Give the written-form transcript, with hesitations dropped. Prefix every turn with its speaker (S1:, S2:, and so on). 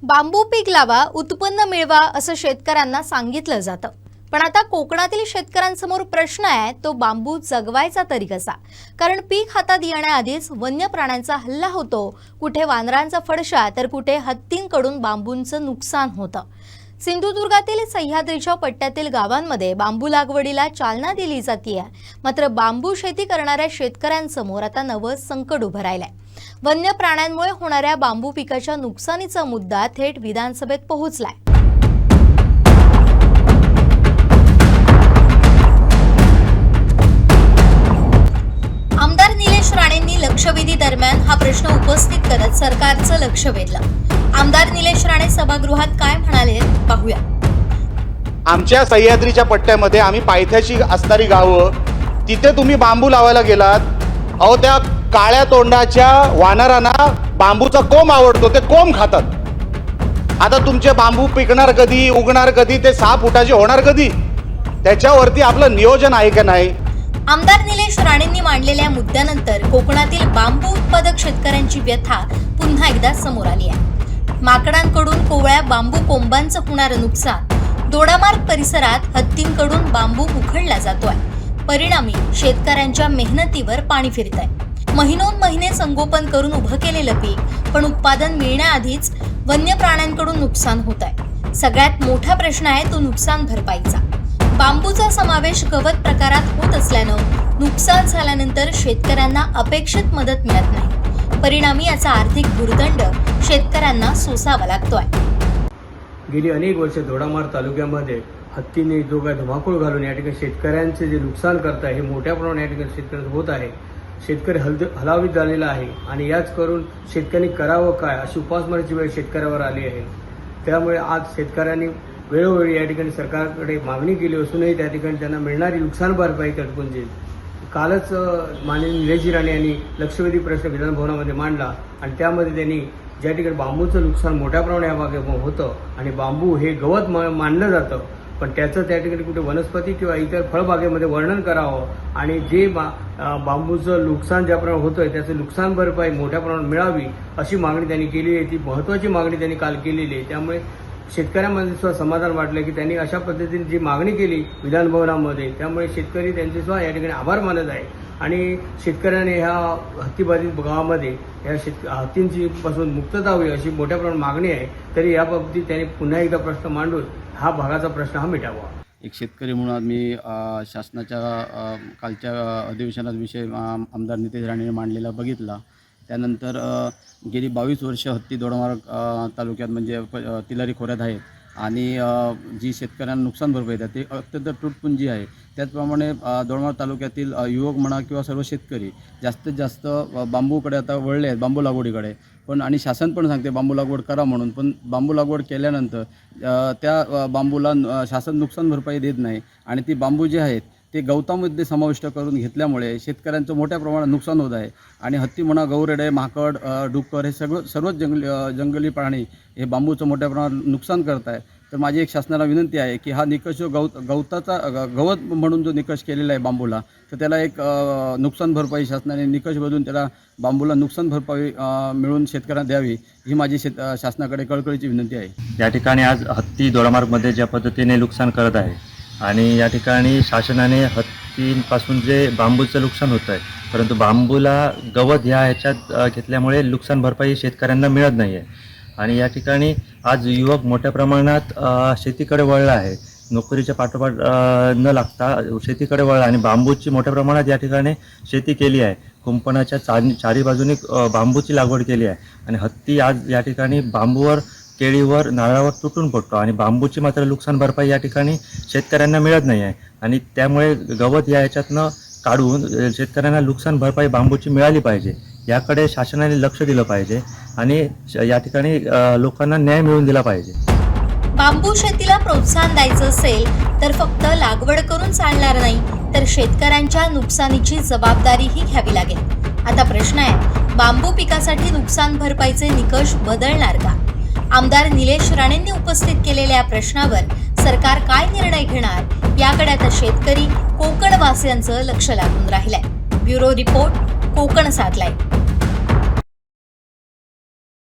S1: बांबू पीक लावा, उत्पन्न मिळवा असं शेतकऱ्यांना सांगितलं जातं. पण आता कोकणातील शेतकऱ्यांसमोर प्रश्न आहे तो बांबू जगवायचा तरी कसा? कारण पीक हातात येण्याआधीच वन्य प्राण्यांचा हल्ला होतो, कुठे वानरांचा फडशा तर कुठे हत्तींकडून बांबूंचं नुकसान होतं. सिंधुदुर्गातील सह्याद्रीच्या पट्ट्यातील गावांमध्ये बांबू लागवडीला चालना दिली जाते. मात्र बांबू शेती करणाऱ्या शेतकऱ्यांसमोर आता नवं संकट उभं राहिलंय. वन्य प्राण्यांमुळे होणाऱ्या बांबू पिकाच्या नुकसानीचा मुद्दा थेट विधानसभेत पोहोचलाय. आमदार निलेश राणेंनी लक्षवेधी दरम्यान हा प्रश्न उपस्थित करत सरकारचं लक्ष वेधलं. आमदार निलेश राणे सभागृहात काय म्हणाले पाहूया.
S2: आमच्या सह्याद्रीच्या पट्ट्यामध्ये आम्ही पायथ्याशी असणारी गावं, तिथे तुम्ही बांबू लावायला गेलात, अहो त्या काळ्या तोंडाच्या वानरांना बांबूचा कोंब आवडतो, ते कोंब खातात. आता तुमचे बांबू पिकणार कधी, उगणार कधी, ते 6 फुटाचे होणार कधी, त्याच्यावरती आपलं नियोजन आहे का नाही?
S1: आमदार निलेश राणेंनी मांडलेल्या मुद्द्यानंतर कोकणातील बांबू उत्पादक शेतकऱ्यांची व्यथा पुन्हा एकदा समोर आली आहे. माकडांकडून कोवळ्या बांबू कोंबांचं होणारं नुकसान, दोडामार्ग परिसरात हत्तींकडून बांबू उखडला जातोय. परिणामी शेतकऱ्यांच्या मेहनतीवर पाणी फिरतंय. महिनोन महिने संगोपन करून उभं केलेलं पीक पण उत्पादन मिळण्याआधीच वन्य प्राण्यांकडून नुकसान होत आहे. सगळ्यात मोठा प्रश्न आहे तो नुकसान भरपाईचा. बांबूचा समावेश गवत प्रकारात होत असल्यानं नुकसान झाल्यानंतर शेतकऱ्यांना अपेक्षित मदत मिळत नाही. परिणामी याचा आर्थिक भुर्दंड शेतकऱ्यांना सोसावा लागतोय.
S3: गेली अनेक वर्ष दोडामार्ग तालुक्यामध्ये हत्तीने जो काय धुमाकूळ घालून या ठिकाणी शेतकऱ्यांचे जे नुकसान करत आहे हे मोठ्या प्रमाणात या ठिकाणी शेतकऱ्यांचं होत आहे. शेतकरी हलावित झालेला आहे आणि याच करून शेतकऱ्यांनी करावं काय अशी उपासमारीची वेळ शेतकऱ्यावर आली आहे. त्यामुळे आज शेतकऱ्यांनी वेळोवेळी या ठिकाणी सरकारकडे मागणी केली असूनही त्या ठिकाणी त्यांना मिळणारी नुकसान भरपाई तटकून जाईल. कालच माननीय निलेश राणे यांनी लक्षवेधी प्रश्न विधानभवनामध्ये मांडला आणि त्यामध्ये त्यांनी ज्या ठिकाणी बांबूचं नुकसान मोठ्या प्रमाणात या भागात होतं आणि बांबू हे गवत मानलं जातं, पण त्याचं त्या ठिकाणी कुठे वनस्पती किंवा इतर फळबागेमध्ये वर्णन करावं आणि जे बांबूचं नुकसान ज्या प्रमाणात होतंय त्याचं नुकसान भरपाई मोठ्या प्रमाणात मिळावी अशी मागणी त्यांनी केली आहे. ती महत्त्वाची मागणी त्यांनी काल केलेली आहे. त्यामुळे शेतकऱ्यांमध्ये सुद्धा समाधान वाटलं की त्यांनी अशा पद्धतीने जी मागणी केली विधानभवनामध्ये, त्यामुळे शेतकरी त्यांचे सुद्धा या ठिकाणी आभार मानत आहे. आणि शेतकऱ्याने ह्या हत्तीबाधित गावामध्ये या हत्तींची पासून मुक्तता होईल अशी मोठ्या प्रमाणात मागणी आहे. तरी या बाबतीत त्यांनी पुन्हा एकदा प्रश्न मांडून हा भागाचा प्रश्न हा मिटावा.
S4: एक शेतकरी म्हणून आज मी शासनाच्या कालच्या अधिवेशनात विषय आमदार निलेश राणेंनी मांडलेला बघितला. त्यानंतर गेली 22 वर्ष हत्ती दोडामार्ग तालुक्यात म्हणजे तिलारी खोऱ्यात आहेत आणि जी शेतकऱ्यांना नुकसान भरपाई देतात ते अत्यंत तुटपुंजी आहे. त्याचप्रमाणे दोडामार्ग तालुक्यातील युवक म्हणा किंवा सर्व शेतकरी जास्तीत जास्त बांबूकडे आता वळले आहेत, बांबू लागवडीकडे. पण आणि शासन पण सांगते बांबू लागवड करा म्हणून, पण बांबू लागवड केल्यानंतर त्या बांबूला शासन नुकसान भरपाई देत नाही आणि ती बांबू जे आहेत ते गवतामध्ये समाविष्ट करून घेतल्यामुळे शेतकऱ्यांचं मोठ्या प्रमाणात नुकसान होत आहे. आणि हत्ती म्हणा, गौरेडे, माकड, डुक्कर हे सर्वच जंगली प्राणी हे बांबूचं मोठ्या प्रमाणात नुकसान करत आहे. तर माझी एक शासनाला विनंती आहे की हा निकष जो गवत म्हणून जो निकष केलेला आहे बांबूला, तर त्याला एक नुकसान भरपाई शासनाने निकष बदलून त्याला बांबूला नुकसान भरपाई मिळून शेतकऱ्यांना द्यावी ही माझी शासनाकडे कळकळीची विनंती आहे.
S5: या ठिकाणी आज हत्ती दोडामार्गमध्ये ज्या पद्धतीने नुकसान करत आहे आणि या ठिकाणी शासनाने हत्तींपासून जे बांबूचं नुकसान होतं आहे, परंतु बांबूला गवत ह्याच्यात घेतल्यामुळे नुकसान भरपाई शेतकऱ्यांना मिळत नाही आहे. आणि या ठिकाणी आज युवक मोठ्या प्रमाणात शेतीकडे वळला आहे. नोकरीच्या पाठोपाठ न लागता शेतीकडे वळला आणि बांबूची मोठ्या प्रमाणात या ठिकाणी शेती केली आहे. कुंपणाच्या चारी बाजूनी बांबूची लागवड केली आहे आणि हत्ती आज या ठिकाणी बांबूवर, केळीवर, नारळावर तुटून पडतो आणि बांबूची मात्र नुकसान भरपाई या ठिकाणी शेतकऱ्यांना मिळत नाही आहे. आणि त्यामुळे गवत ह्याच्यातनं काढून शेतकऱ्यांना नुकसान भरपाई बांबूची मिळाली पाहिजे, याकडे शासनाने लक्ष दिलं पाहिजे आणि या ठिकाणी लोकांना न्याय मिळवून दिला पाहिजे.
S1: बांबू शेतीला प्रोत्साहन द्यायचं असेल तर फक्त लागवड करून चालणार नाही, तर शेतकऱ्यांच्या नुकसानीची जबाबदारीही घ्यावी लागेल. आता प्रश्न आहे, बांबू पिकासाठी नुकसान भरपाईचे निकष बदलणार का? आमदार निलेश राणेंनी उपस्थित केलेल्या प्रश्नावर सरकार काय निर्णय घेणार याकडे आता शेतकरी, कोकणवासियांचं लक्ष लागून राहिलंय. Bureau report, Konkan 7 live.